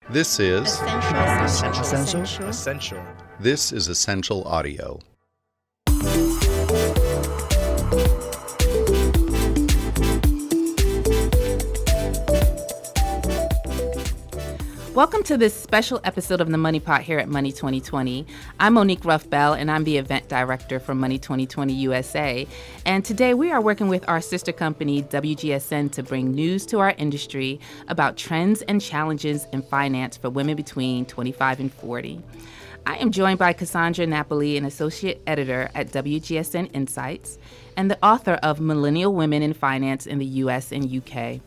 This is Essential. This is Essential Audio. Welcome to this special episode of the MoneyPot here at Money 2020. I'm Monique Ruff-Bell, and I'm the event director for Money 2020 USA. And today we are working with our sister company, WGSN, to bring news to our industry about trends and challenges in finance for women between 25 and 40. I am joined by Cassandra Napoli, an associate editor at WGSN Insights, and the author of Millennial Women in Finance in the US and UK.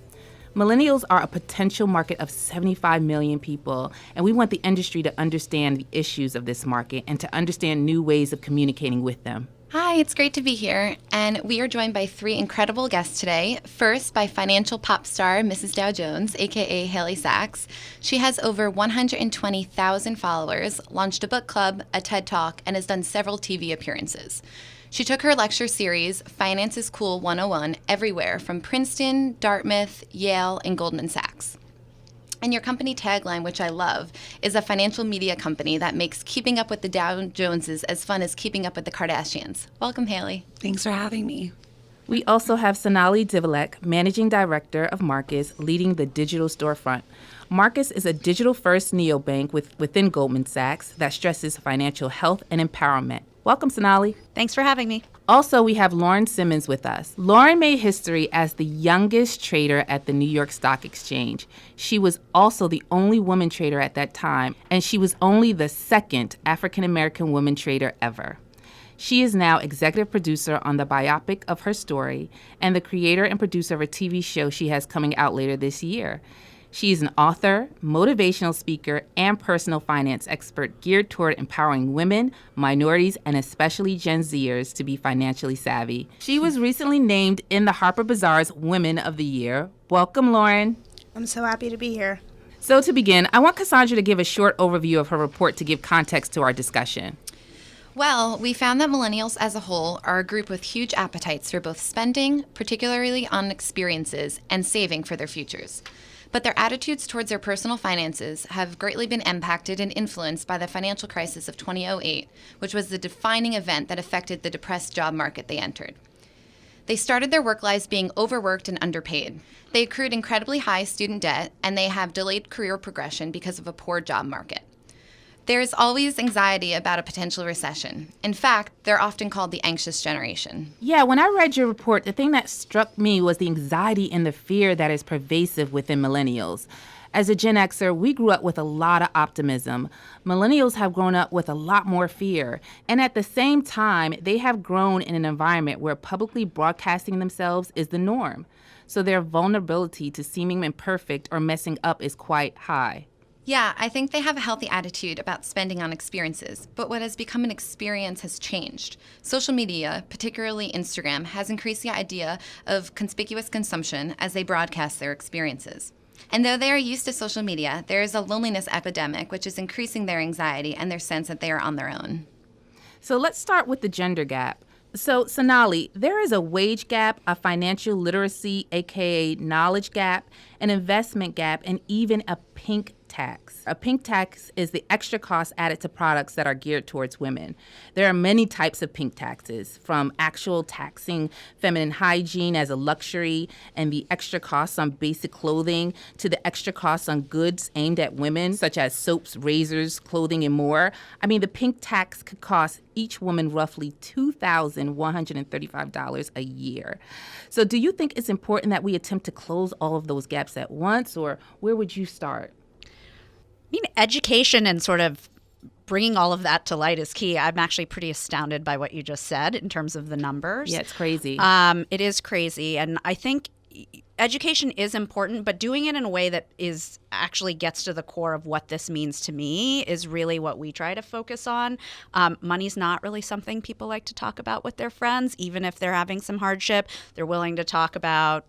Millennials are a potential market of 75 million people, and we want the industry to understand the issues of this market and to understand new ways of communicating with them. Hi, it's great to be here, and we are joined by three incredible guests today. First, by financial pop star Mrs. Dow Jones, aka Haley Sachs. She has over 120,000 followers, launched a book club, a TED Talk, and has done several TV appearances. She took her lecture series, Finance is Cool 101, everywhere from Princeton, Dartmouth, Yale, and Goldman Sachs. And your company tagline, which I love, is a financial media company that makes keeping up with the Dow Joneses as fun as keeping up with the Kardashians. Welcome, Haley. Thanks for having me. We also have Sonali Divilek, Managing Director of Marcus, leading the digital storefront. Marcus is a digital-first neobank within Goldman Sachs that stresses financial health and empowerment. Welcome, Sonali. Thanks for having me. Also, we have Lauren Simmons with us. Lauren made history as the youngest trader at the New York Stock Exchange. She was also the only woman trader at that time, and she was only the second African-American woman trader ever. She is now executive producer on the biopic of her story and the creator and producer of a TV show she has coming out later this year. She is an author, motivational speaker, and personal finance expert geared toward empowering women, minorities, and especially Gen Zers to be financially savvy. She was recently named in the Harper Bazaar's Women of the Year. Welcome, Lauren. I'm so happy to be here. So to begin, I want Cassandra to give a short overview of her report to give context to our discussion. Well, we found that millennials as a whole are a group with huge appetites for both spending, particularly on experiences, and saving for their futures. But their attitudes towards their personal finances have greatly been impacted and influenced by the financial crisis of 2008, which was the defining event that affected the depressed job market they entered. They started their work lives being overworked and underpaid. They accrued incredibly high student debt, and they have delayed career progression because of a poor job market. There is always anxiety about a potential recession. In fact, they're often called the anxious generation. Yeah, when I read your report, the thing that struck me was the anxiety and the fear that is pervasive within millennials. As a Gen Xer, we grew up with a lot of optimism. Millennials have grown up with a lot more fear. And at the same time, they have grown in an environment where publicly broadcasting themselves is the norm. So their vulnerability to seeming imperfect or messing up is quite high. Yeah, I think they have a healthy attitude about spending on experiences, but what has become an experience has changed. Social media, particularly Instagram, has increased the idea of conspicuous consumption as they broadcast their experiences. And though they are used to social media, there is a loneliness epidemic which is increasing their anxiety and their sense that they are on their own. So let's start with the gender gap. So, Sonali, there is a wage gap, a financial literacy, aka knowledge gap, an investment gap, and even a pink tax. A pink tax is the extra cost added to products that are geared towards women. There are many types of pink taxes, from actual taxing feminine hygiene as a luxury and the extra costs on basic clothing to the extra costs on goods aimed at women, such as soaps, razors, clothing, and more. I mean, the pink tax could cost each woman roughly $2,135 a year. So do you think it's important that we attempt to close all of those gaps at once, or where would you start? I mean, education and sort of bringing all of that to light is key. I'm actually pretty astounded by what you just said in terms of the numbers. Yeah, it's crazy. It is crazy. And I think education is important, but doing it in a way that is actually gets to the core of what this means to me is really what we try to focus on. Money's not really something people like to talk about with their friends, even if they're having some hardship. They're willing to talk about,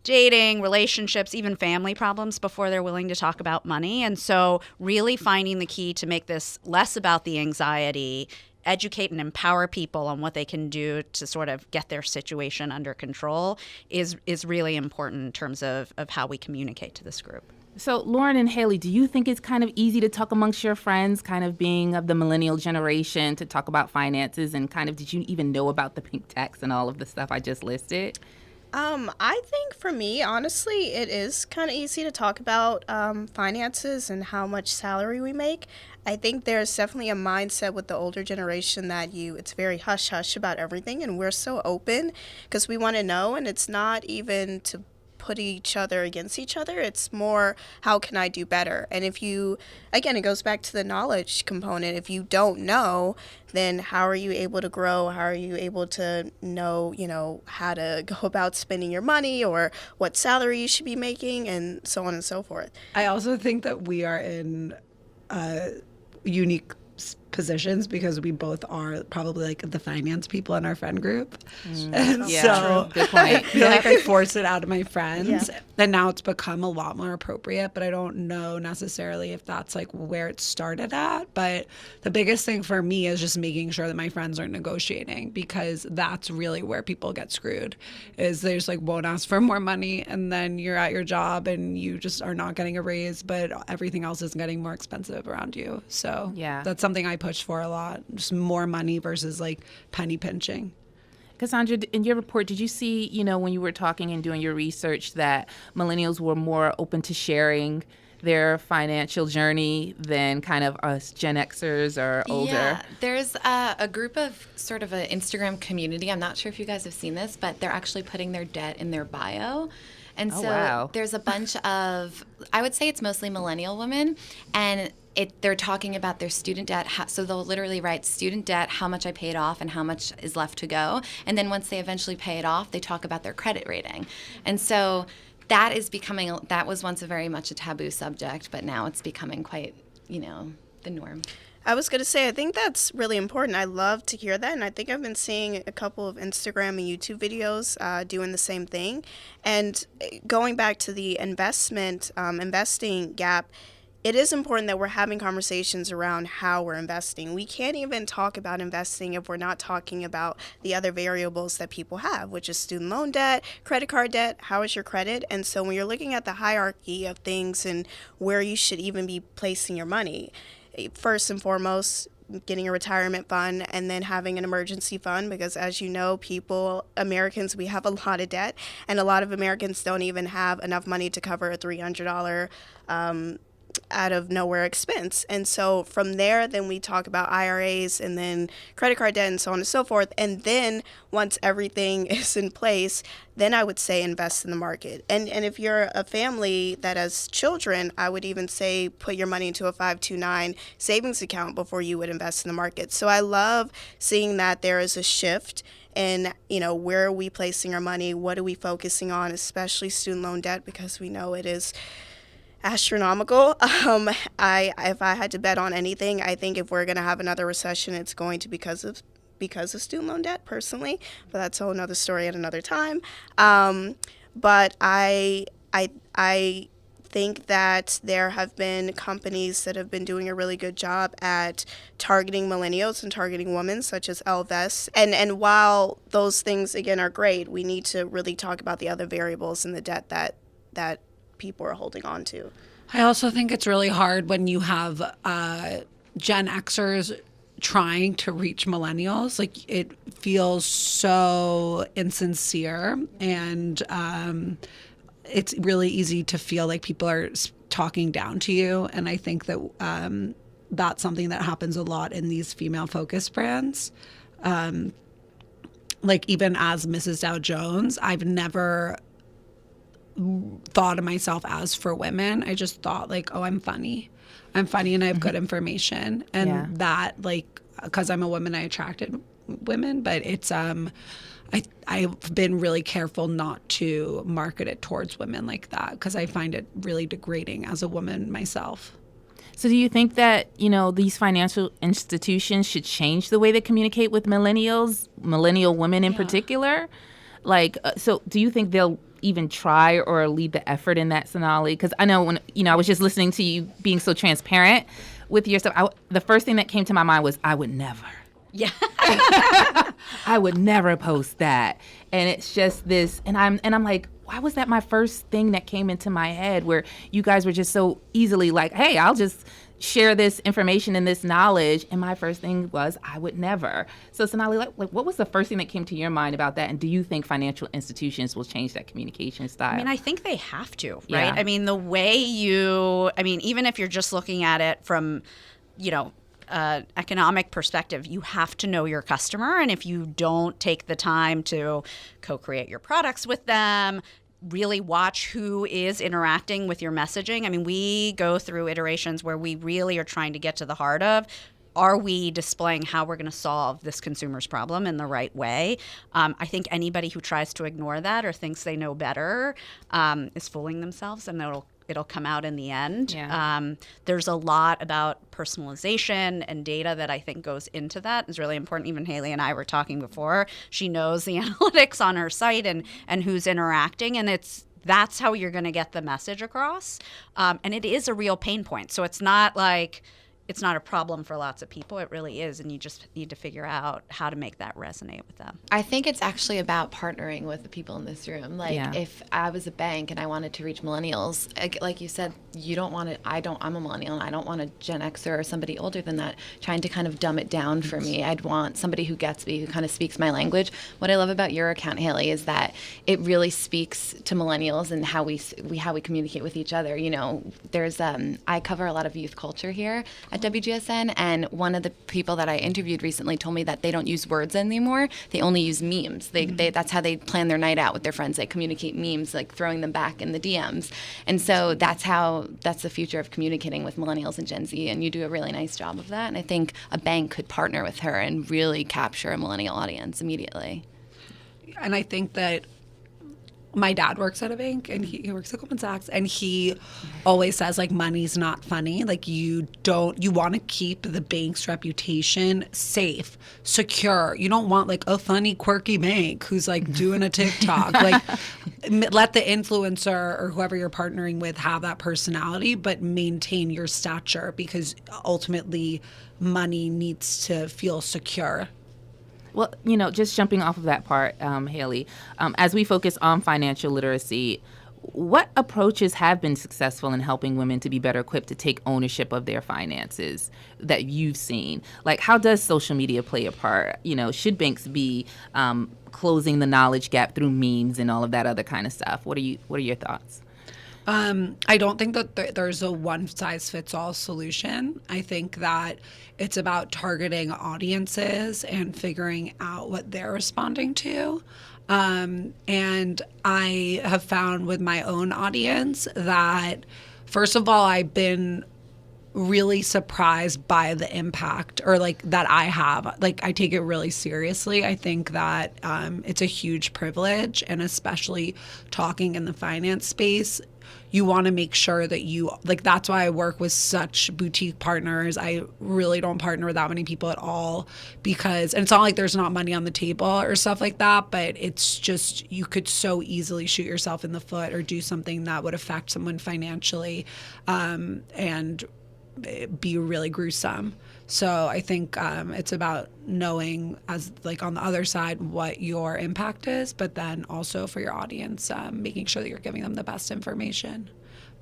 dating, relationships, even family problems before they're willing to talk about money. And so really finding the key to make this less about the anxiety, educate and empower people on what they can do to sort of get their situation under control is really important in terms of how we communicate to this group. So, Lauren and Haley, do you think it's kind of easy to talk amongst your friends, kind of being of the millennial generation, to talk about finances? And kind of, did you even know about the pink tax and all of the stuff I just listed? I think for me, honestly, it is kind of easy to talk about finances and how much salary we make. I think there's definitely a mindset with the older generation that it's very hush hush about everything, and we're so open because we want to know, and it's not even to put each other against each other. It's more, how can I do better? And again, it goes back to the knowledge component. If you don't know, then how are you able to grow? How are you able to know, how to go about spending your money or what salary you should be making and so on and so forth. I also think that we are in unique positions because we both are probably like the finance people in our friend group. And so Good point. I feel like I force it out of my friends. Yeah. And now it's become a lot more appropriate, but I don't know necessarily if that's like where it started at. But the biggest thing for me is just making sure that my friends are negotiating, because that's really where people get screwed, is they just like won't ask for more money, and then you're at your job and you just are not getting a raise, but everything else is getting more expensive around you. So that's something I push for a lot, just more money versus like penny pinching. Cassandra, in your report, did you see, when you were talking and doing your research, that millennials were more open to sharing their financial journey than kind of us Gen Xers or older? Yeah, there's a group of sort of an Instagram community. I'm not sure if you guys have seen this, but they're actually putting their debt in their bio. And so there's a bunch of, I would say it's mostly millennial women, and they're talking about their student debt. So they'll literally write student debt, how much I paid off and how much is left to go. And then once they eventually pay it off, they talk about their credit rating. And so that was once very much a taboo subject, but now it's becoming quite, the norm. I was going to say, I think that's really important. I love to hear that, and I think I've been seeing a couple of Instagram and YouTube videos doing the same thing. And going back to the investing gap, it is important that we're having conversations around how we're investing. We can't even talk about investing if we're not talking about the other variables that people have, which is student loan debt, credit card debt, how is your credit? And so when you're looking at the hierarchy of things and where you should even be placing your money, first and foremost, getting a retirement fund and then having an emergency fund, because as you know, Americans, we have a lot of debt, and a lot of Americans don't even have enough money to cover a $300 out of nowhere expense. And so from there, then we talk about IRAs and then credit card debt and so on and so forth. And then once everything is in place, then I would say invest in the market. And if you're a family that has children, I would even say put your money into a 529 savings account before you would invest in the market. So I love seeing that there is a shift in, where are we placing our money? What are we focusing on, especially student loan debt, because we know it is astronomical. If I had to bet on anything, I think if we're going to have another recession, it's going to because of student loan debt, personally. But that's a whole nother story at another time. But I think that there have been companies that have been doing a really good job at targeting millennials and targeting women, such as Elvest. And while those things, again, are great, we need to really talk about the other variables in the debt that people are holding on to. I also think it's really hard when you have Gen Xers trying to reach millennials. Like, it feels so insincere, and it's really easy to feel like people are talking down to you. And I think that that's something that happens a lot in these female-focused brands. Like, even as Mrs. Dow Jones, I've never thought of myself as for women. I just thought like, oh, I'm funny and I have good information, and that, like, because I'm a woman, I attracted women. But it's I've been really careful not to market it towards women like that, because I find it really degrading as a woman myself. So do you think that, these financial institutions should change the way they communicate with millennial women in particular? Like, so do you think they'll even try or lead the effort in that, Sonali? Because I know when, I was just listening to you being so transparent with your stuff, the first thing that came to my mind was, I would never. Yeah. I would never post that. And it's just this, and I'm like, why was that my first thing that came into my head, where you guys were just so easily like, hey, I'll just share this information and this knowledge. And my first thing was, I would never. So Sonali, like what was the first thing that came to your mind about that? And do you think financial institutions will change that communication style? I mean, I think they have to, right? Yeah. I mean, the way even if you're just looking at it from, economic perspective, you have to know your customer. And if you don't take the time to co-create your products with them, really watch who is interacting with your messaging. I mean, we go through iterations where we really are trying to get to the heart of, are we displaying how we're going to solve this consumer's problem in the right way? I think anybody who tries to ignore that or thinks they know better is fooling themselves, and it'll come out in the end. Yeah. There's a lot about personalization and data that I think goes into that. It's really important. Even Haley and I were talking before. She knows the analytics on her site and who's interacting, and that's how you're going to get the message across. And it is a real pain point. So it's not like it's not a problem for lots of people. It really is, and you just need to figure out how to make that resonate with them. I think it's actually about partnering with the people in this room. Like, if I was a bank and I wanted to reach millennials, like you said, you don't want to, I'm a millennial, and I don't want a Gen Xer or somebody older than that trying to kind of dumb it down for me. I'd want somebody who gets me, who kind of speaks my language. What I love about your account, Haley, is that it really speaks to millennials and how we communicate with each other. There's I cover a lot of youth culture here at WGSN, and one of the people that I interviewed recently told me that they don't use words anymore. They only use memes. They that's how they plan their night out with their friends. They communicate memes, like throwing them back in the DMs. And so that's the future of communicating with millennials and Gen Z, and you do a really nice job of that. And I think a bank could partner with her and really capture a millennial audience immediately. And I think that my dad works at a bank, and he works at Goldman Sachs, and he always says, like, money's not funny. Like, you want to keep the bank's reputation safe, secure. You don't want, like, a funny, quirky bank who's, like, doing a TikTok. Like, let the influencer or whoever you're partnering with have that personality, but maintain your stature, because ultimately money needs to feel secure. Well, just jumping off of that part, Haley, as we focus on financial literacy, what approaches have been successful in helping women to be better equipped to take ownership of their finances that you've seen? Like, how does social media play a part? Should banks be closing the knowledge gap through memes and all of that other kind of stuff? What are your thoughts? I don't think that there's a one-size-fits-all solution. I think that it's about targeting audiences and figuring out what they're responding to. And I have found with my own audience that, first of all, I've been really surprised by the impact, or like that I have. Like, I take it really seriously. I think that it's a huge privilege, and especially talking in the finance space, you want to make sure that that's why I work with such boutique partners. I really don't partner with that many people at all, and it's not like there's not money on the table or stuff like that, but it's just, you could so easily shoot yourself in the foot or do something that would affect someone financially, and be really gruesome. So I think it's about knowing, as like on the other side, what your impact is, but then also for your audience, making sure that you're giving them the best information.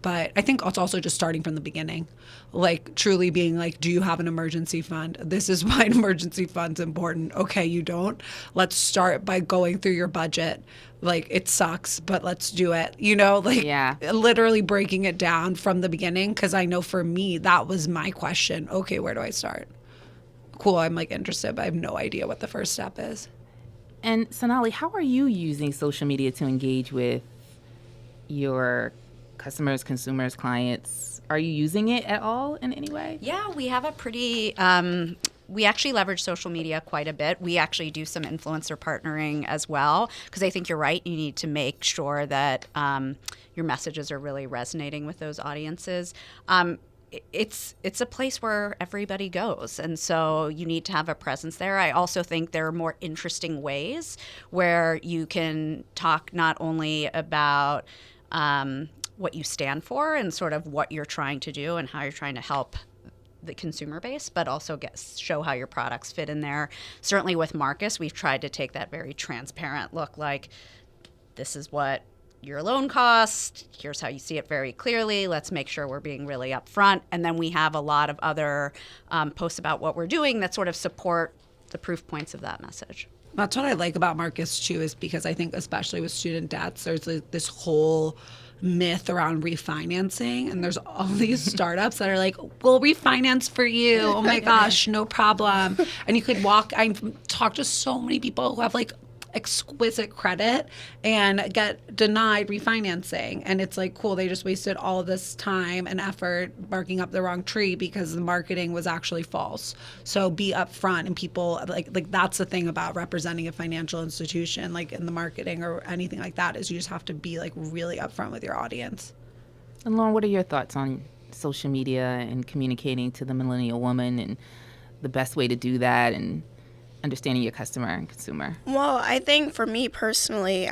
But I think it's also just starting from the beginning, like truly being like, do you have an emergency fund? This is why an emergency fund's important. Okay, you don't? Let's start by going through your budget. Like, it sucks, but let's do it. Literally breaking it down from the beginning, because I know for me, that was my question. Okay, where do I start? Cool, I'm like interested, but I have no idea what the first step is. And Sonali, how are you using social media to engage with your customers, consumers, clients? Are you using it at all in any way? Yeah, we have a pretty, we actually leverage social media quite a bit. We actually do some influencer partnering as well, because I think you're right. You need to make sure that your messages are really resonating with those audiences. It's a place where everybody goes, and so you need to have a presence there. I also think there are more interesting ways where you can talk not only about what you stand for and sort of what you're trying to do and how you're trying to help the consumer base, but also show how your products fit in there. Certainly with Marcus, we've tried to take that very transparent look, like, this is what your loan cost. Here's how you see it very clearly. Let's make sure we're being really upfront. And then we have a lot of other posts about what we're doing that sort of support the proof points of that message. That's what I like about Marcus too, is because I think especially with student debts, there's like this whole myth around refinancing, and there's all these startups that are like, we'll refinance for you. Oh my gosh, no problem. And you could I talked to so many people who have like exquisite credit and get denied refinancing, and it's like, cool, they just wasted all this time and effort barking up the wrong tree because the marketing was actually false. So be upfront, and people like that's the thing about representing a financial institution, like in the marketing or anything like that, is you just have to be like really upfront with your audience. And Lauren, what are your thoughts on social media and communicating to the millennial woman and the best way to do that and understanding your customer and consumer? Well, I think for me personally,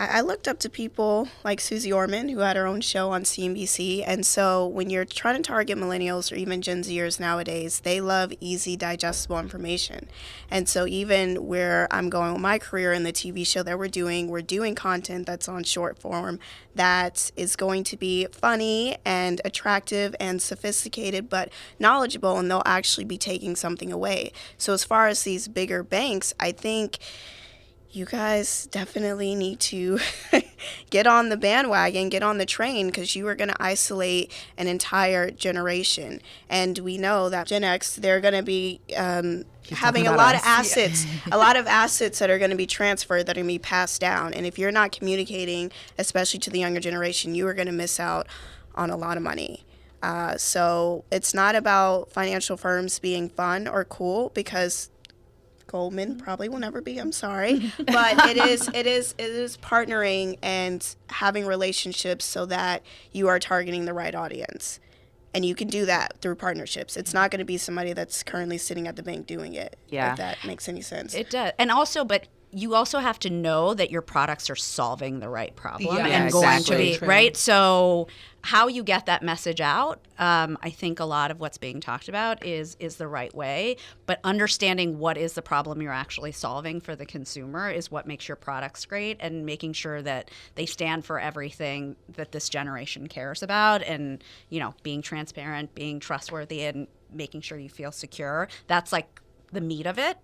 I looked up to people like Susie Orman, who had her own show on CNBC. And so when you're trying to target millennials or even Gen Zers nowadays, they love easy, digestible information. And so even where I'm going with my career in the TV show that we're doing content that's on short form that is going to be funny and attractive and sophisticated, but knowledgeable, and they'll actually be taking something away. So as far as these bigger banks, I think you guys definitely need to get on the bandwagon, get on the train, because you are going to isolate an entire generation. And we know that Gen X, they're going to be having a lot of assets, a lot of assets that are going to be transferred, that are going to be passed down. And if you're not communicating, especially to the younger generation, you are going to miss out on a lot of money. So it's not about financial firms being fun or cool, because Goldman probably will never be, I'm sorry, but it is partnering and having relationships so that you are targeting the right audience. And you can do that through partnerships. It's not going to be somebody that's currently sitting at the bank doing it. Yeah. If that makes any sense. It does. And also, but you also have to know that your products are solving the right problem Yeah, and going exactly. to be, right? So how you get that message out, I think a lot of what's being talked about is the right way, but understanding what is the problem you're actually solving for the consumer is what makes your products great, and making sure that they stand for everything that this generation cares about, and, you know, being transparent, being trustworthy, and making sure you feel secure. That's like the meat of it.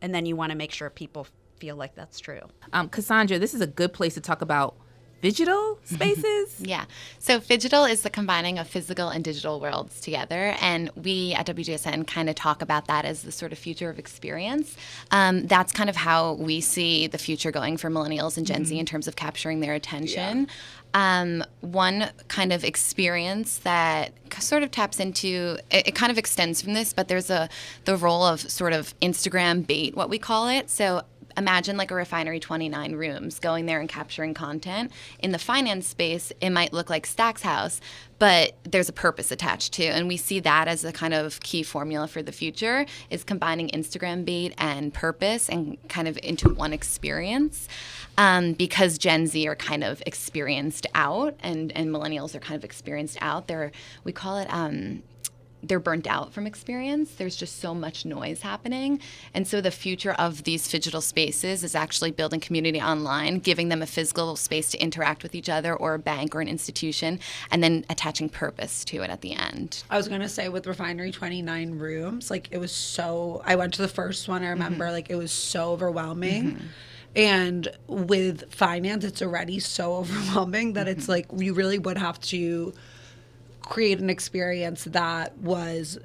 And then you want to make sure people feel like that's true. Cassandra, this is a good place to talk about phygital spaces. Yeah. So phygital is the combining of physical and digital worlds together. And we at WGSN kind of talk about that as the sort of future of experience. That's kind of how we see the future going for millennials and Gen Z in terms of capturing their attention. One kind of experience that sort of taps into, it kind of extends from this, but there's the role of sort of Instagram bait, what we call it. So imagine like a Refinery 29 rooms, going there and capturing content. In the finance space, it might look like Sachs House, but there's a purpose attached to. And we see that as a kind of key formula for the future, is combining Instagram bait and purpose and kind of into one experience. Because Gen Z are kind of experienced out, and millennials are kind of experienced out. We call it they're burnt out from experience. There's just so much noise happening. And so the future of these phygital spaces is actually building community online, giving them a physical space to interact with each other, or a bank or an institution, and then attaching purpose to it at the end. I was going to say, with Refinery 29 rooms, like, it was so, I went to the first one, I remember, like, it was so overwhelming. And with finance, it's already so overwhelming that it's like, you really would have to create an experience that was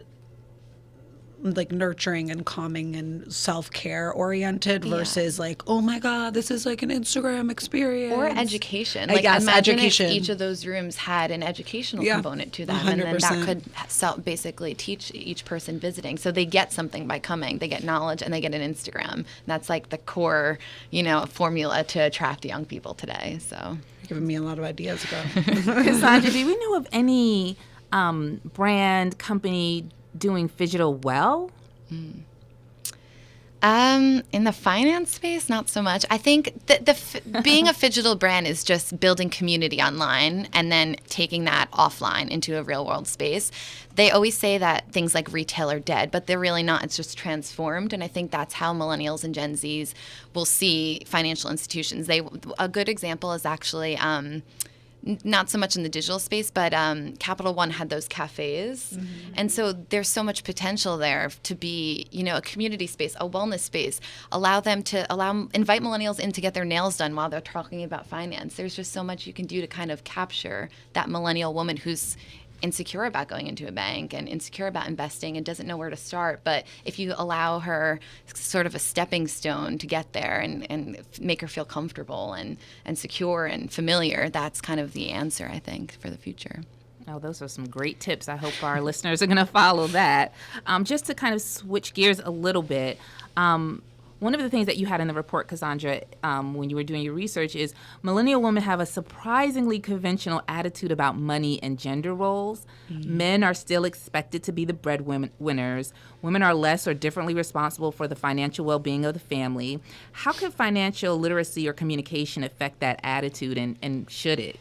like nurturing and calming and self-care oriented versus like, oh my God, this is like an Instagram experience. Or education. I Like, guess imagine education. if each of those rooms had an educational component to them. 100%. And then that could basically teach each person visiting. So they get something by coming. They get knowledge and they get an Instagram. And that's like the core, formula to attract young people today. So Giving me a lot of ideas ago. Cassandra, do we know of any brand, company doing phygital well? In the finance space, not so much. I think that being a phygital brand is just building community online and then taking that offline into a real world space. They always say that things like retail are dead, but they're really not. It's just transformed. And I think that's how millennials and Gen Zs will see financial institutions. A good example is actually not so much in the digital space, but Capital One had those cafes. Mm-hmm. And so there's so much potential there to be, a community space, a wellness space, invite millennials in to get their nails done while they're talking about finance. There's just so much you can do to kind of capture that millennial woman who's insecure about going into a bank and insecure about investing and doesn't know where to start. But if you allow her sort of a stepping stone to get there and make her feel comfortable and secure and familiar, that's kind of the answer, I think, for the future. Oh, those are some great tips. I hope our listeners are going to follow that. Just to kind of switch gears a little bit, one of the things that you had in the report, Cassandra, when you were doing your research is millennial women have a surprisingly conventional attitude about money and gender roles. Mm-hmm. Men are still expected to be the breadwinners. Women are less or differently responsible for the financial well-being of the family. How can financial literacy or communication affect that attitude, and should it?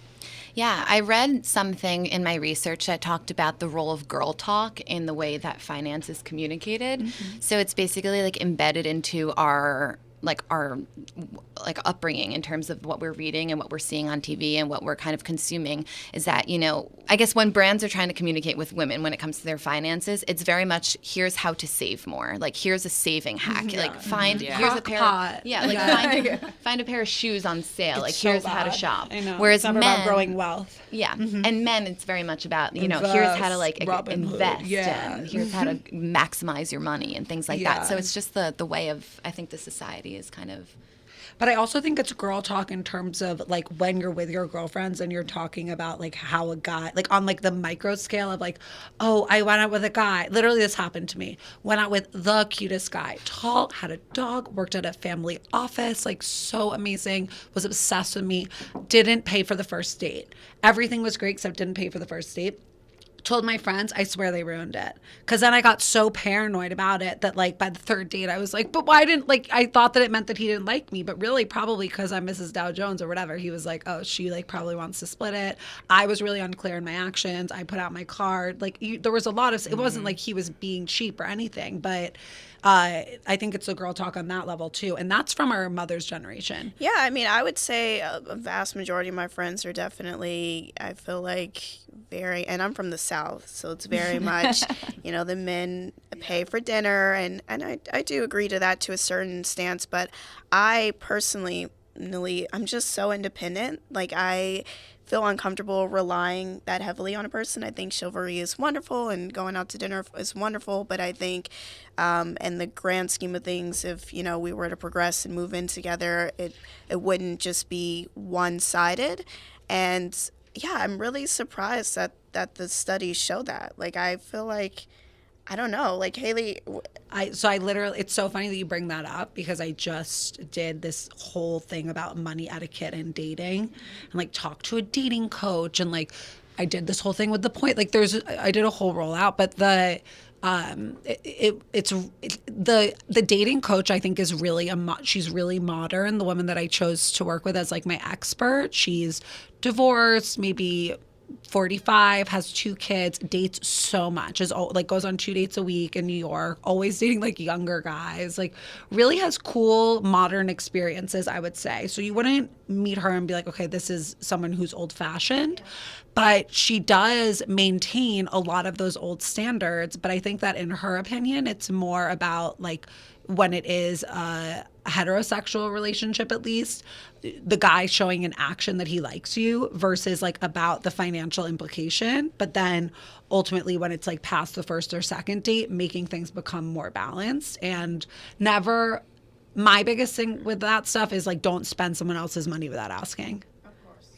Yeah, I read something in my research that talked about the role of girl talk in the way that finance is communicated. Mm-hmm. So it's basically like embedded into our upbringing in terms of what we're reading and what we're seeing on TV and what we're kind of consuming is that, I guess when brands are trying to communicate with women when it comes to their finances, it's very much here's how to save more. Like here's a saving hack. Yeah. Like here's a pair find a pair of shoes on sale. It's here's how to shop. I know. Whereas it's about growing wealth. Yeah. Mm-hmm. And men, it's very much about, here's how to invest and here's how to maximize your money and things like that. So it's just the way of, I think, the society is kind of. But I also think it's girl talk in terms of like when you're with your girlfriends and you're talking about like how a guy, like on like the micro scale of like, oh, I went out with a guy. Literally this happened to me. Went out with the cutest guy. Tall, had a dog, worked at a family office, like so amazing, was obsessed with me. Didn't pay for the first date. Everything was great except didn't pay for the first date. Told my friends, I swear they ruined it. Because then I got so paranoid about it that like by the third date, I was like, but why didn't, like, I thought that it meant that he didn't like me, but really probably because I'm Mrs. Dow Jones or whatever. He was like, oh, she like probably wants to split it. I was really unclear in my actions. I put out my card. Like there was a lot of, it wasn't like he was being cheap or anything, but I think it's a girl talk on that level too. And that's from our mother's generation. Yeah, I mean, I would say a vast majority of my friends are definitely, I feel like, and I'm from the South, so it's very much, the men pay for dinner. And I do agree to that to a certain stance. But I personally, I'm just so independent. Like, I feel uncomfortable relying that heavily on a person. I think chivalry is wonderful and going out to dinner is wonderful, but I think in the grand scheme of things, if we were to progress and move in together, it wouldn't just be one-sided. And yeah, I'm really surprised that the studies show that. Like, I feel like, I don't know, like Haley. I literally, it's so funny that you bring that up because I just did this whole thing about money etiquette and dating and like talked to a dating coach and like I did this whole thing with the point, like I did a whole rollout, but the dating coach I think is really she's really modern. The woman that I chose to work with as like my expert, she's divorced, maybe 45, has 2 kids, dates so much, goes on 2 dates a week in New York, always dating like younger guys, like really has cool modern experiences, I would say. So you wouldn't meet her and be like, okay, this is someone who's old fashioned, but she does maintain a lot of those old standards. But I think that in her opinion, it's more about like when it is a heterosexual relationship, at least, the guy showing in action that he likes you versus like about the financial implication. But then ultimately when it's like past the first or second date, making things become more balanced. And never, my biggest thing with that stuff is like, don't spend someone else's money without asking.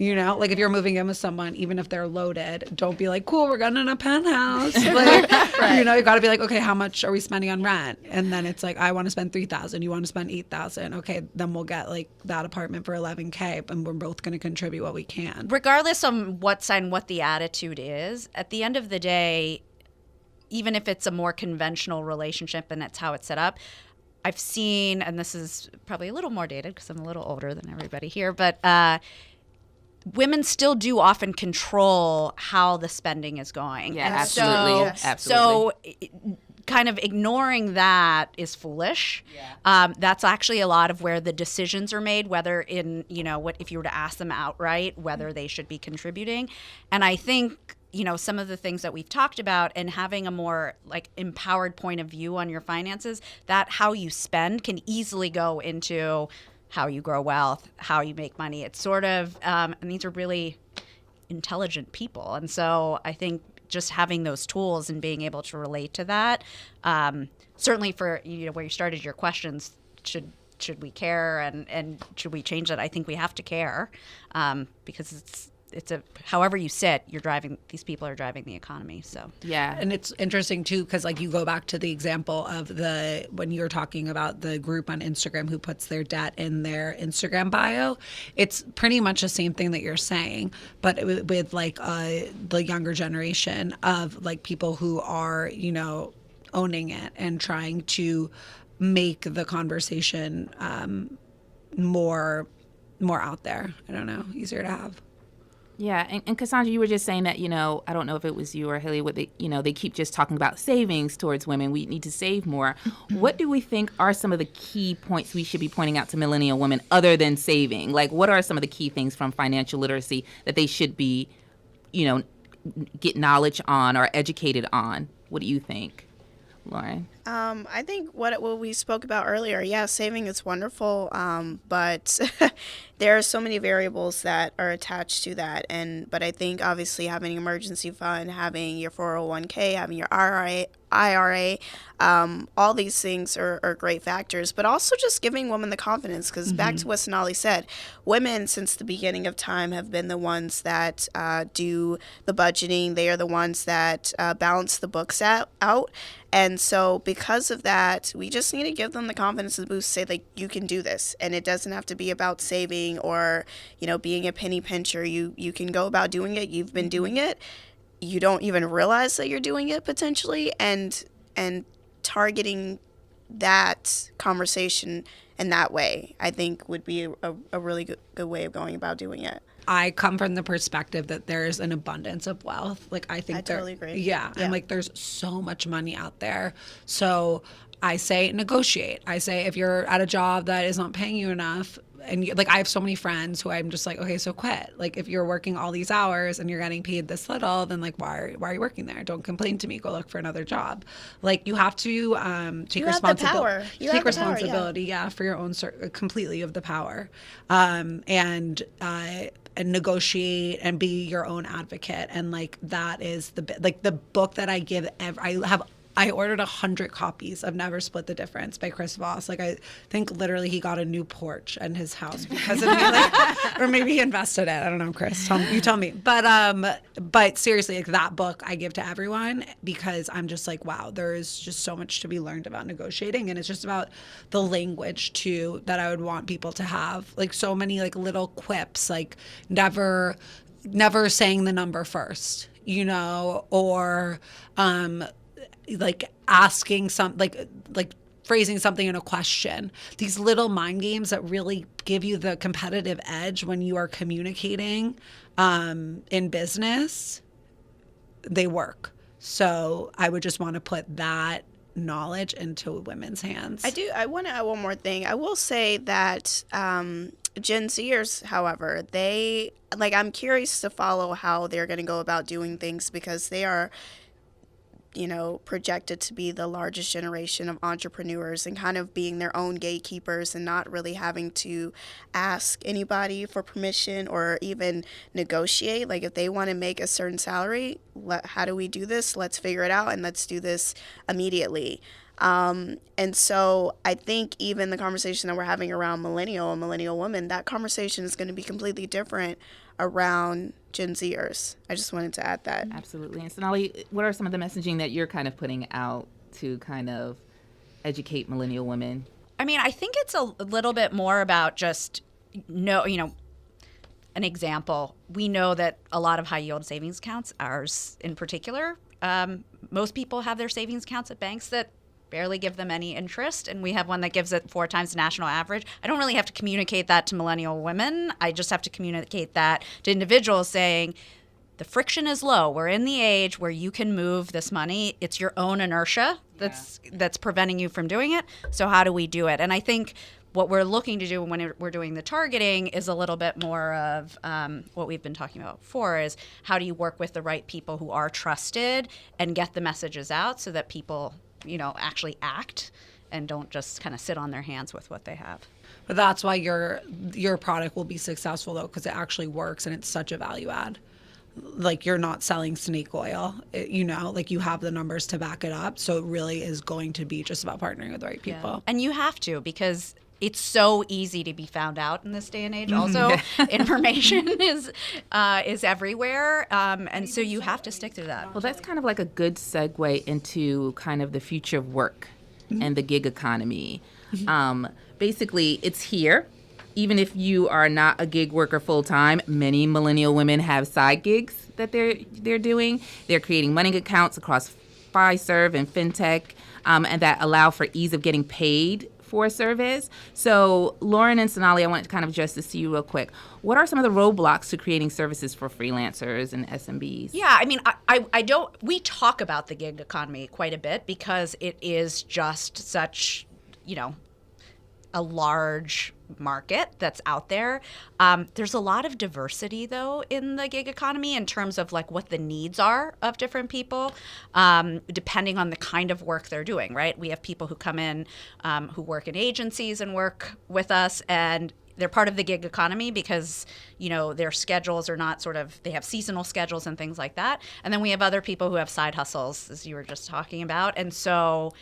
Like if you're moving in with someone, even if they're loaded, don't be like, cool, we're getting in a penthouse. Like, right. You got to be like, okay, how much are we spending on rent? And then it's like, I want to spend $3,000. You want to spend $8,000. Okay, then we'll get like that apartment for $11K and we're both going to contribute what we can. Regardless of what the attitude is, at the end of the day, even if it's a more conventional relationship and that's how it's set up, I've seen, and this is probably a little more dated because I'm a little older than everybody here, but women still do often control how the spending is going. Yeah, And absolutely. So, Absolutely. so kind of ignoring that is foolish. That's actually a lot of where the decisions are made, whether in, what if you were to ask them outright, whether they should be contributing. And I think, some of the things that we've talked about and having a more empowered point of view on your finances, that how you spend can easily go into how you grow wealth, how you make money. It's sort of, and these are really intelligent people. And so I think just having those tools and being able to relate to that, certainly for, where you started your questions, should we care and should we change that? I think we have to care because it's however you sit, these people are driving the economy. So Yeah. And it's interesting too, because you go back to the example of when you're talking about the group on Instagram who puts their debt in their Instagram bio, it's pretty much the same thing that you're saying, but with the younger generation of people who are, owning it and trying to make the conversation more out there. I don't know, easier to have. Yeah, and Cassandra, you were just saying that, I don't know if it was you or Haley, they keep just talking about savings towards women. We need to save more. What do we think are some of the key points we should be pointing out to millennial women other than saving? What are some of the key things from financial literacy that they should be, get knowledge on or educated on? What do you think, Lauren? I think what we spoke about earlier, saving is wonderful, but there are so many variables that are attached to that. But I think obviously having an emergency fund, having your 401k, having your IRA, all these things are great factors, but also just giving women the confidence, because back to what Sonali said, women since the beginning of time have been the ones that do the budgeting. They are the ones that balance the books out. And so because of that, we just need to give them the confidence and boost, say you can do this. And it doesn't have to be about saving or, being a penny pincher. You can go about doing it. You've been doing it. You don't even realize that you're doing it potentially, and targeting that conversation in that way, I think would be a really good way of going about doing it. I come from the perspective that there's an abundance of wealth. I think I totally agree. Yeah. I'm there's so much money out there. So I say negotiate. I say if you're at a job that is not paying you enough, and I have so many friends who I'm just okay, so quit. If you're working all these hours and you're getting paid this little, then why are you working there? Don't complain to me. Go look for another job. You have to take responsibility. Take responsibility, for your own completely of the power, and negotiate and be your own advocate. And that is the book that I give. I ordered 100 copies of Never Split the Difference by Chris Voss. I think literally he got a new porch in his house because of me. Or maybe he invested it. I don't know, Chris. You tell me. But seriously, that book I give to everyone because I'm just wow, there is just so much to be learned about negotiating, and it's just about the language too that I would want people to have. So many little quips, never saying the number first, or asking phrasing something in a question. These little mind games that really give you the competitive edge when you are communicating in business, they work. So I would just want to put that knowledge into women's hands. I want to add one more thing. I will say that Gen Zers, however, I'm curious to follow how they're going to go about doing things, because they are projected to be the largest generation of entrepreneurs and kind of being their own gatekeepers and not really having to ask anybody for permission or even negotiate. If they want to make a certain salary, how do we do this? Let's figure it out and let's do this immediately. And so I think even the conversation that we're having around millennial women, that conversation is going to be completely different around Gen Zers. I just wanted to add that. Absolutely. And Sonali, what are some of the messaging that you're kind of putting out to kind of educate millennial women? I mean, I think it's a little bit more about just an example. We know that a lot of high yield savings accounts, ours in particular, most people have their savings accounts at banks that barely give them any interest, and we have one that gives it 4 times the national average. I don't really have to communicate that to millennial women. I just have to communicate that to individuals saying, the friction is low. We're in the age where you can move this money. It's your own inertia that's preventing you from doing it. So how do we do it? And I think what we're looking to do when we're doing the targeting is a little bit more of what we've been talking about before, is how do you work with the right people who are trusted and get the messages out so that people, actually act and don't just kind of sit on their hands with what they have. But that's why your product will be successful, though, because it actually works and it's such a value add. Like, you're not selling snake oil, like, you have the numbers to back it up. So it really is going to be just about partnering with the right people. Yeah. And you have to, because it's so easy to be found out in this day and age. Also, information is everywhere. And so you have to stick to that. Well, that's kind of like a good segue into kind of the future of work and the gig economy. Basically, it's here. Even if you are not a gig worker full-time, many millennial women have side gigs that they're doing. They're creating money accounts across Fiserv and FinTech, and that allow for ease of getting paid for a service. So Lauren and Sonali, I want to kind of address this to you real quick. What are some of the roadblocks to creating services for freelancers and Smbs? Yeah, I mean, I don't, we talk about the gig economy quite a bit because it is just such, a large market that's out there. There's a lot of diversity, though, in the gig economy in terms of like what the needs are of different people, depending on the kind of work they're doing, right? We have people who come in who work in agencies and work with us, and they're part of the gig economy because, their schedules are not they have seasonal schedules and things like that. And then we have other people who have side hustles, as you were just talking about. And so,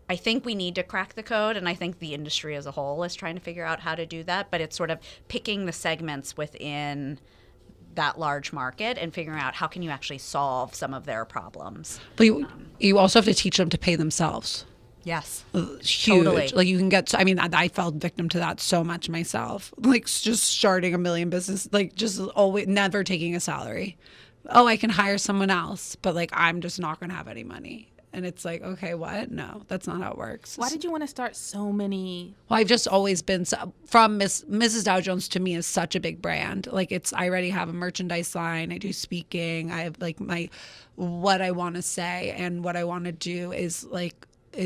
I think we need to crack the code, and I think the industry as a whole is trying to figure out how to do that, but it's sort of picking the segments within that large market and figuring out how can you actually solve some of their problems. But you also have to teach them to pay themselves. Yes. Huge. Totally. Like, you can get, I fell victim to that so much myself. Like, just starting a million business, like, just always never taking a salary. Oh, I can hire someone else, but like, I'm just not going to have any money. And it's like, okay, what? No, that's not how it works. Why did you want to start so many? Well, I've just always been from Mrs. Dow Jones to me is such a big brand. Like, I already have a merchandise line. I do speaking. I have like what I want to say and what I want to do is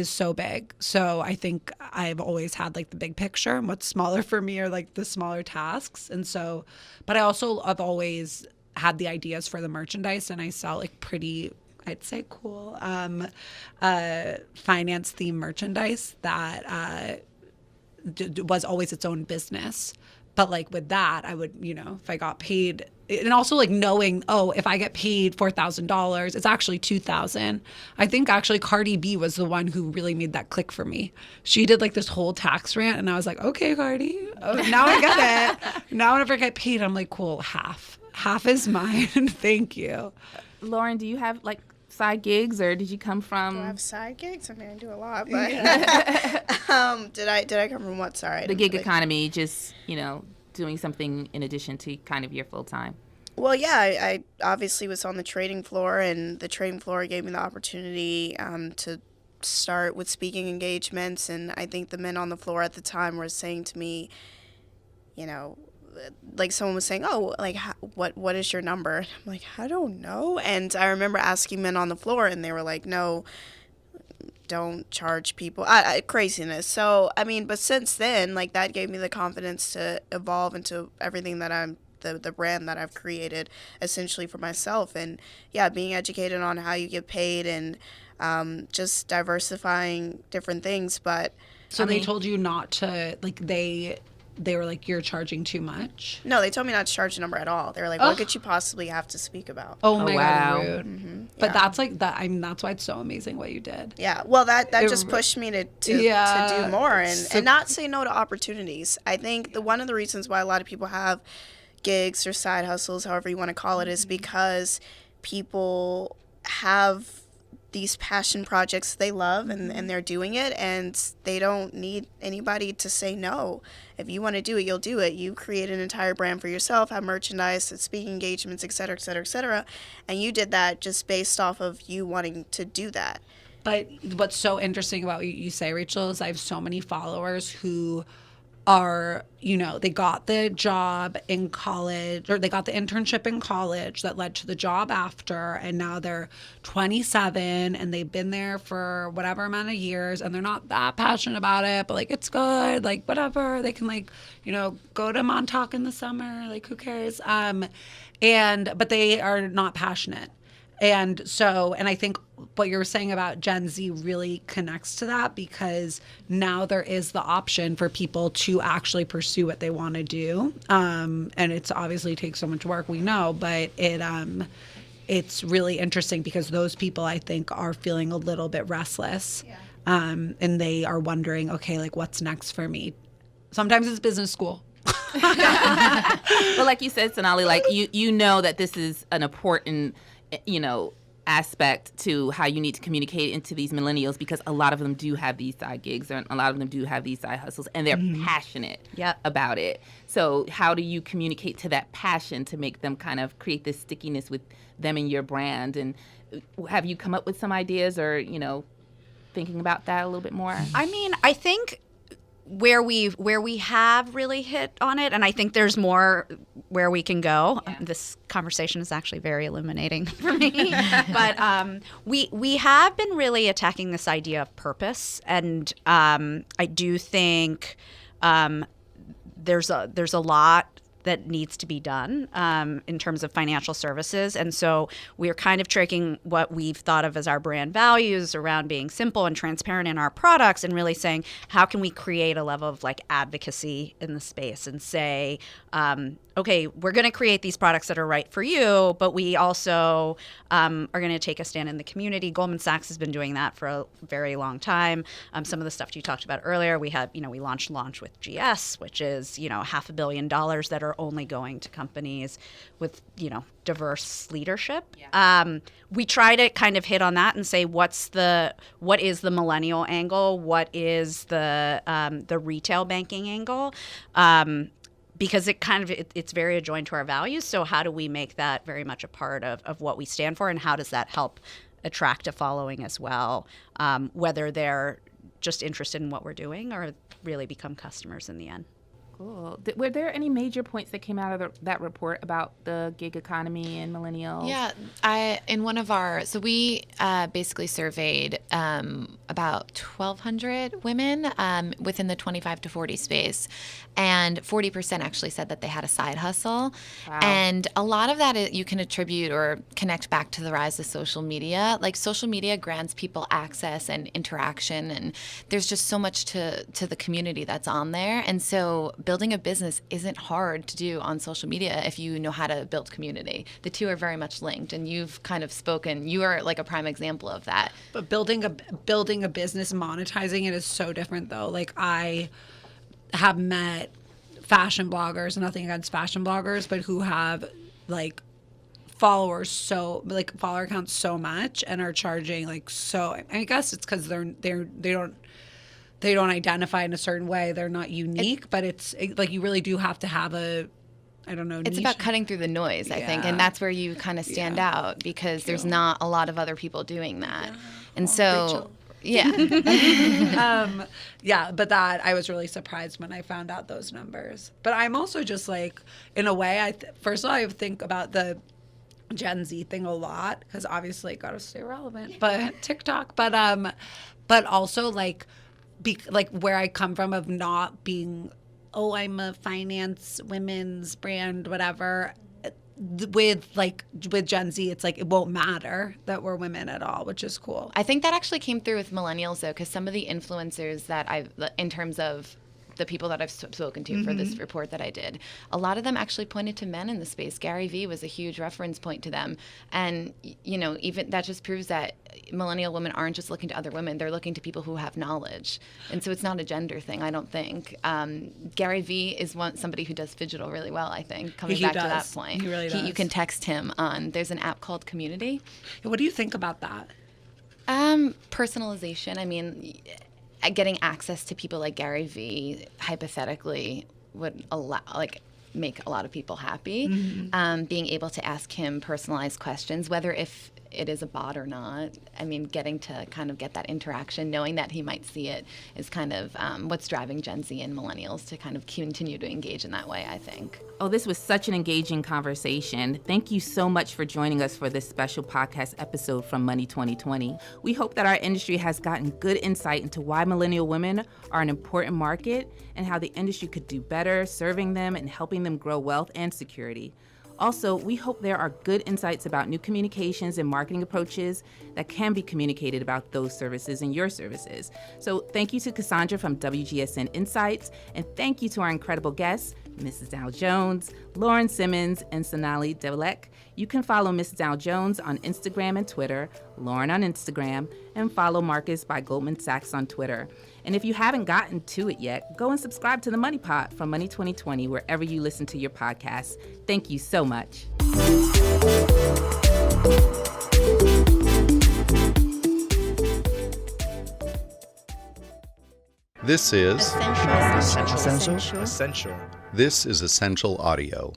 so big. So I think I've always had like the big picture, and what's smaller for me are like the smaller tasks. And so, but I've always had the ideas for the merchandise, and I sell like pretty, I'd say cool, finance themed merchandise that was always its own business. But like with that, I would, if I got paid, and also like knowing, if I get paid $4,000, it's actually $2,000. I think actually Cardi B was the one who really made that click for me. She did like this whole tax rant, and I was like, okay, Cardi, now I get it. Now whenever I get paid, I'm like, cool, half is mine. Thank you. Lauren, do you have like side gigs, or did you come from? Do I have side gigs? I mean, I do a lot, but did I come from what? Sorry, the gig economy, just doing something in addition to kind of your full time. Well, yeah, I obviously was on the trading floor, and the trading floor gave me the opportunity to start with speaking engagements, and I think the men on the floor at the time were saying to me, like someone was saying, what is your number? And I'm like, I don't know. And I remember asking men on the floor, and they were like, no, don't charge people. Craziness. So, but since then, like, that gave me the confidence to evolve into everything that I'm, the brand that I've created essentially for myself. And yeah, being educated on how you get paid and just diversifying different things. But so they told you not to, like, they were like, you're charging too much? No, they told me not to charge a number at all. They were like, what could you possibly have to speak about? Oh my wow. God, rude. Mm-hmm. But Yeah. that's like that. That's why it's so amazing what you did. Yeah, well, that just pushed me to do more and not say no to opportunities. I think one of the reasons why a lot of people have gigs or side hustles, however you want to call it, is because people have these passion projects they love and they're doing it, and they don't need anybody to say no. If you want to do it, you'll do it. You create an entire brand for yourself, have merchandise, speaking engagements, et cetera, et cetera, et cetera. And you did that just based off of you wanting to do that. But what's so interesting about what you say, Rachel, is I have so many followers who are, they got the job in college, or they got the internship in college that led to the job after, and now they're 27 and they've been there for whatever amount of years, and they're not that passionate about it, but like, it's good, like whatever, they can like, go to Montauk in the summer, like who cares? But they are not passionate. And I think what you're saying about Gen Z really connects to that, because now there is the option for people to actually pursue what they want to do. And it's obviously takes so much work, we know, but it's really interesting because those people, I think, are feeling a little bit restless. Yeah. And they are wondering, okay, like what's next for me? Sometimes it's business school. Well, like you said, Sonali, like you know that this is an important aspect to how you need to communicate into these millennials, because a lot of them do have these side gigs and a lot of them do have these side hustles, and they're passionate about it. So how do you communicate to that passion to make them kind of create this stickiness with them and your brand? And have you come up with some ideas or, thinking about that a little bit more? I mean, I think where we have really hit on it, and I think there's more where we can go. Yeah. This conversation is actually very illuminating for me. But we have been really attacking this idea of purpose, and I do think there's a lot that needs to be done in terms of financial services. And so we're kind of taking what we've thought of as our brand values around being simple and transparent in our products, and really saying, how can we create a level of like advocacy in the space and say, okay, we're going to create these products that are right for you, but we also are going to take a stand in the community. Goldman Sachs has been doing that for a very long time. Some of the stuff you talked about earlier, we had, we launched Launch with GS, which is, $500 million that are only going to companies with, diverse leadership. Yeah. We try to kind of hit on that and say, what is the millennial angle? What is the retail banking angle? Because it's very adjoined to our values. So how do we make that very much a part of what we stand for, and how does that help attract a following as well, whether they're just interested in what we're doing or really become customers in the end. Cool. Were there any major points that came out of that report about the gig economy and millennials? Yeah, we basically surveyed about 1,200 women within the 25 to 40 space, and 40% actually said that they had a side hustle. Wow. And a lot of that you can attribute or connect back to the rise of social media. Like, social media grants people access and interaction, and there's just so much to the community that's on there. And so building a business isn't hard to do on social media if you know how to build community. The two are very much linked, and you've kind of spoken. You are like a prime example of that. But building a business, monetizing it is so different, though. Like, I have met fashion bloggers, nothing against fashion bloggers, but who have like follower counts so much and are charging like so. I guess it's because they don't identify in a certain way. They're not unique, but it's like you really do have to have a, I don't know. It's niche. About cutting through the noise, I think, and that's where you kind of stand out, because there's not a lot of other people doing that, and so. Rachel. Yeah. But that, I was really surprised when I found out those numbers. But I'm also just like, in a way, first of all, I think about the Gen Z thing a lot, because obviously got to stay relevant, but TikTok, but also like where I come from of not being, I'm a finance women's brand, whatever. With Gen Z, it's like it won't matter that we're women at all, which is cool. I think that actually came through with millennials, though, because some of the influencers that in terms of the people that I've spoken to for this report that I did, a lot of them actually pointed to men in the space. Gary Vee was a huge reference point to them. And, even that just proves that millennial women aren't just looking to other women. They're looking to people who have knowledge. And so it's not a gender thing, I don't think. Gary Vee is somebody who does digital really well, I think, coming back to that point. He really does. You can text him there's an app called Community. What do you think about that? Personalization. I mean, getting access to people like Gary Vee hypothetically would make a lot of people happy. Being able to ask him personalized questions, whether if it is a bot or not. I mean, getting to kind of get that interaction, knowing that he might see it, is kind of what's driving Gen Z and millennials to kind of continue to engage in that way, I think. Oh, this was such an engaging conversation. Thank you so much for joining us for this special podcast episode from Money 2020. We hope that our industry has gotten good insight into why millennial women are an important market and how the industry could do better serving them and helping them grow wealth and security. Also, we hope there are good insights about new communications and marketing approaches that can be communicated about those services and your services. So thank you to Cassandra from WGSN Insights, and thank you to our incredible guests, Mrs. Dow Jones, Lauren Simmons, and Sonali Divilek. You can follow Mrs. Dow Jones on Instagram and Twitter, Lauren on Instagram, and follow Marcus by Goldman Sachs on Twitter. And if you haven't gotten to it yet, go and subscribe to the MoneyPot from Money 2020 wherever you listen to your podcasts. Thank you so much. This is Essential. This is Essential Audio.